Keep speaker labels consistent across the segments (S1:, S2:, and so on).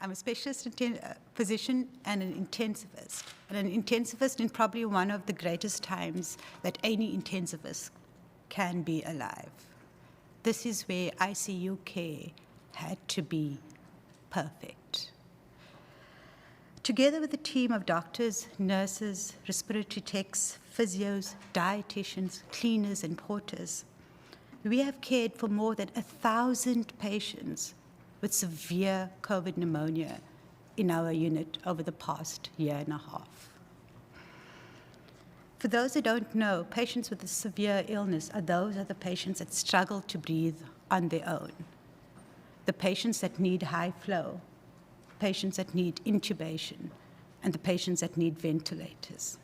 S1: I'm a specialist physician and an intensivist. And an intensivist in probably one of the greatest times that any intensivist can be alive. This is where ICU care had to be perfect. Together with a team of doctors, nurses, respiratory techs, physios, dietitians, cleaners, and porters, we have cared for more than 1,000 patients with severe COVID pneumonia in our unit over the past year and a half. For those who don't know, patients with a severe illness are the patients that struggle to breathe on their own, the patients that need high flow, patients that need intubation, and the patients that need ventilators.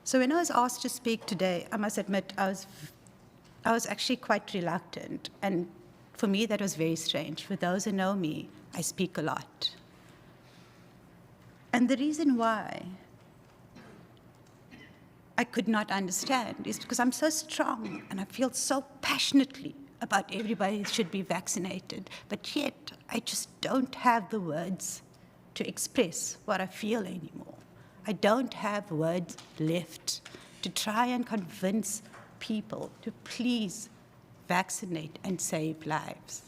S1: So when I was asked to speak today, I must admit I was actually quite reluctant, and for me that was very strange. For those who know me, I speak a lot. And the reason why I could not understand is because I'm so strong and I feel so passionately about everybody should be vaccinated, but yet I just don't have the words to express what I feel anymore. I don't have words left to try and convince people to please vaccinate and save lives.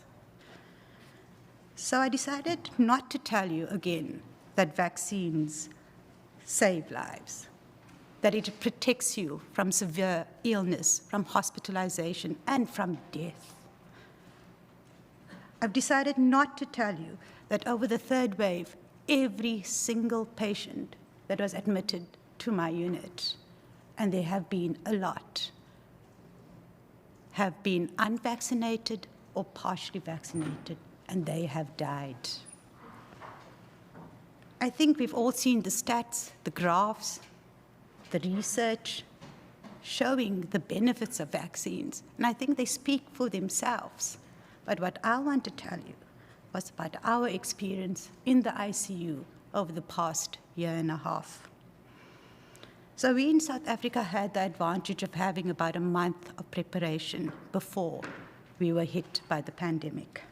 S1: So I decided not to tell you again that vaccines save lives, that it protects you from severe illness, from hospitalization, and from death. I've decided not to tell you that over the third wave, every single patient that was admitted to my unit, and there have been a lot, have been unvaccinated or partially vaccinated, and they have died. I think we've all seen the stats, the graphs, the research showing the benefits of vaccines, and I think they speak for themselves. But what I want to tell you was about our experience in the ICU over the past year and a half. So we in South Africa had the advantage of having about a month of preparation before we were hit by the pandemic.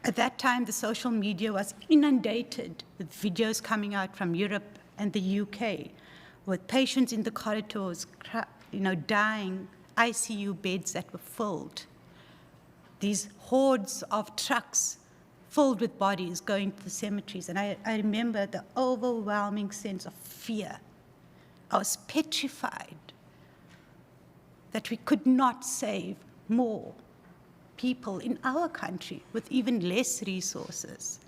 S1: At that time, the social media was inundated with videos coming out from Europe and the UK, with patients in the corridors, dying, ICU beds that were filled. These hordes of trucks filled with bodies going to the cemeteries. And I remember the overwhelming sense of fear. I was petrified that we could not save more people in our country with even less resources.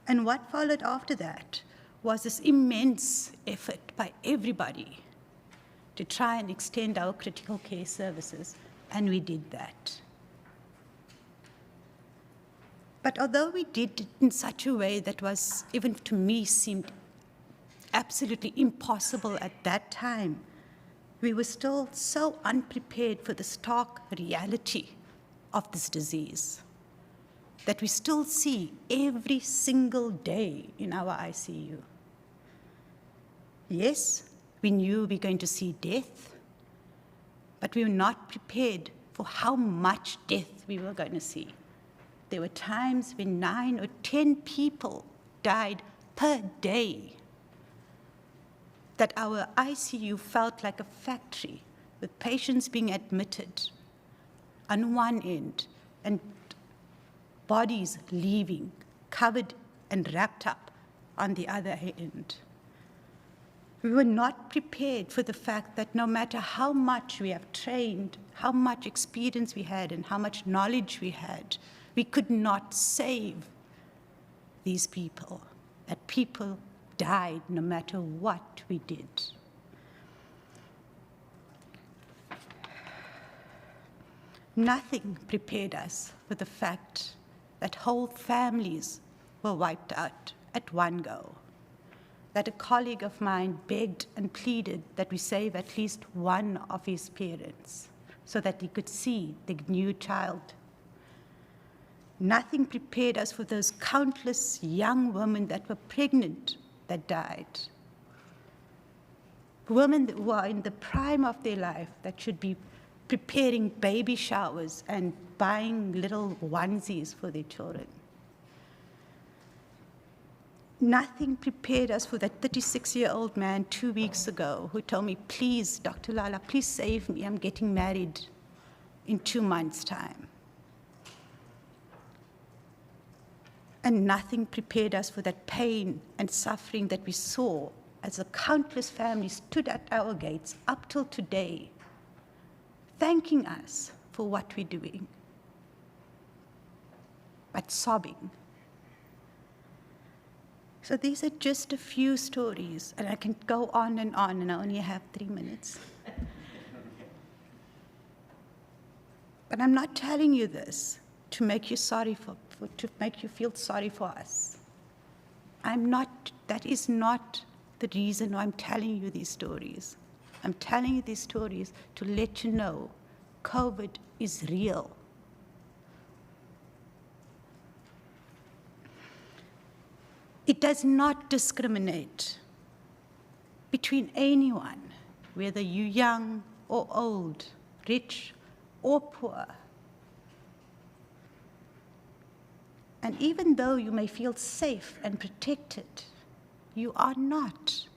S1: And what followed after that was this immense effort by everybody to try and extend our critical care services, and we did that. But although we did it in such a way that was, even to me, seemed absolutely impossible at that time, we were still so unprepared for the stark reality of this disease that we still see every single day in our ICU. Yes, we knew we were going to see death, but we were not prepared for how much death we were going to see. There were times when 9 or 10 people died per day, that our ICU felt like a factory with patients being admitted on one end and bodies leaving, covered and wrapped up on the other end. We were not prepared for the fact that no matter how much we have trained, how much experience we had, and how much knowledge we had, we could not save these people, that people died no matter what we did. Nothing prepared us for the fact that whole families were wiped out at one go, that a colleague of mine begged and pleaded that we save at least one of his parents so that he could see the new child. Nothing prepared us for those countless young women that were pregnant that died. Women who are in the prime of their life that should be preparing baby showers and buying little onesies for their children. Nothing prepared us for that 36-year-old man 2 weeks ago who told me, please, Dr. Lalla, please save me. I'm getting married in 2 months' time. And nothing prepared us for that pain and suffering that we saw as the countless families stood at our gates up till today, thanking us for what we're doing, but sobbing. So these are just a few stories, and I can go on, and I only have 3 minutes. But I'm not telling you this to make you to make you feel sorry for us. That is not the reason why I'm telling you these stories. I'm telling you these stories to let you know COVID is real. It does not discriminate between anyone, whether you're young or old, rich or poor. And even though you may feel safe and protected, you are not.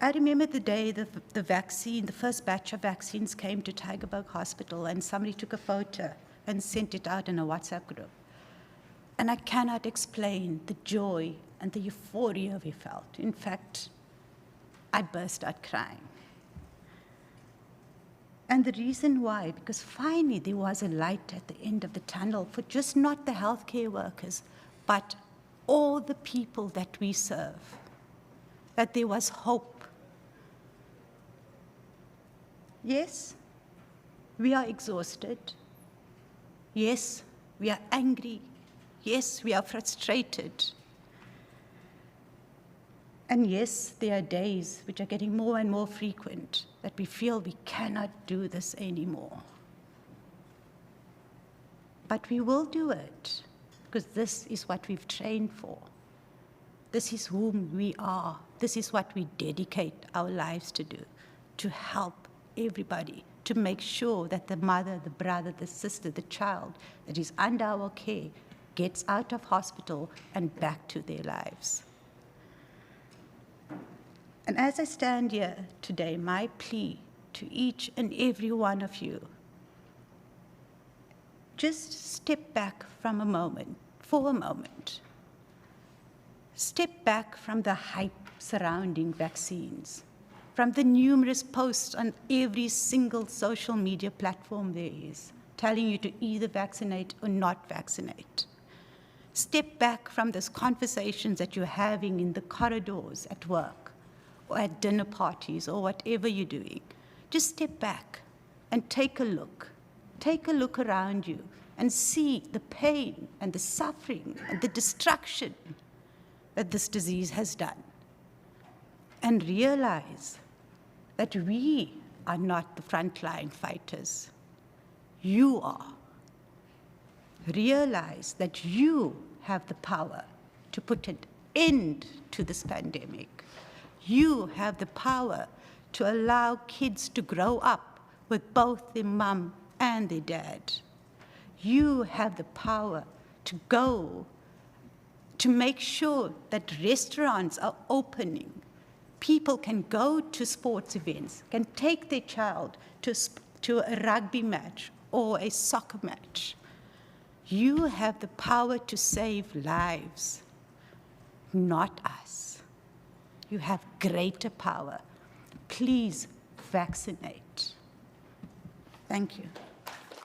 S1: I remember the day the vaccine, the first batch of vaccines came to Tygerberg Hospital, and somebody took a photo and sent it out in a WhatsApp group. And I cannot explain the joy and the euphoria we felt. In fact, I burst out crying. And the reason why, because finally there was a light at the end of the tunnel for just not the healthcare workers, but all the people that we serve, that there was hope. Yes, we are exhausted. Yes, we are angry. Yes, we are frustrated. And yes, there are days which are getting more and more frequent that we feel we cannot do this anymore. But we will do it, because this is what we've trained for. This is whom we are. This is what we dedicate our lives to do, to help everybody, to make sure that the mother, the brother, the sister, the child that is under our care gets out of hospital and back to their lives. And as I stand here today, my plea to each and every one of you, just step back from for a moment. Step back from the hype surrounding vaccines, from the numerous posts on every single social media platform there is, telling you to either vaccinate or not vaccinate. Step back from those conversations that you're having in the corridors at work, or at dinner parties, or whatever you're doing. Just step back and take a look. Take a look around you and see the pain and the suffering and the destruction that this disease has done. And realize that we are not the frontline fighters. You are. Realize that you have the power to put an end to this pandemic. You have the power to allow kids to grow up with both their mum and their dad. You have the power to go to make sure that restaurants are opening. People can go to sports events, can take their child to a rugby match or a soccer match. You have the power to save lives, not us. You have greater power. Please vaccinate. Thank you.